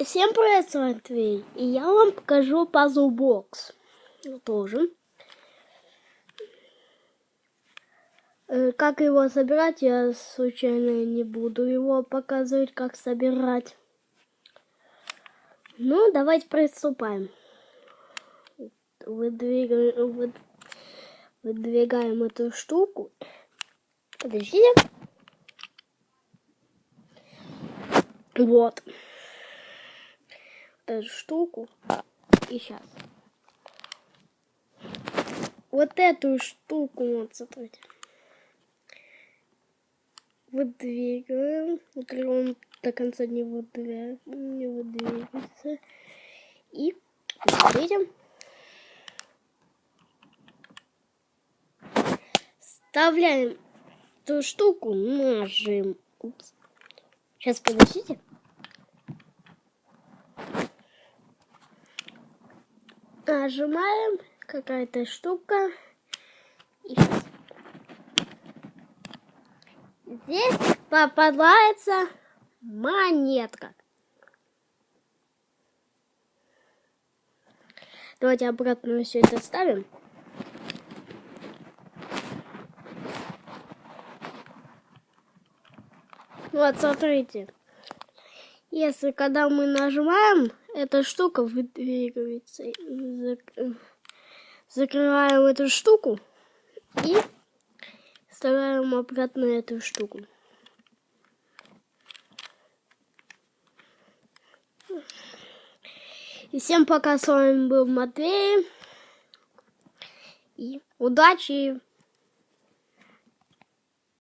Всем привет, Матвей. И я вам покажу Puzzle Box. Тоже. Как его собирать, я случайно не буду его показывать, как собирать. Ну, давайте приступаем. Выдвигаем эту штуку. Подождите. Вот. Эту штуку. И сейчас. Вот эту штуку, вот, смотрите. Выдвигаем. Он до конца не выдвигается. И смотрите. Вставляем эту штуку, нажим. Упс. Сейчас подождите. Нажимаем. Какая-то штука. И сейчас. Здесь попадается монетка. Давайте обратно все это ставим. Вот, смотрите. Если когда мы нажимаем, эта штука выдвигается. Закрываем эту штуку и вставляем обратно эту штуку. И всем пока, с вами был Матвей. И удачи!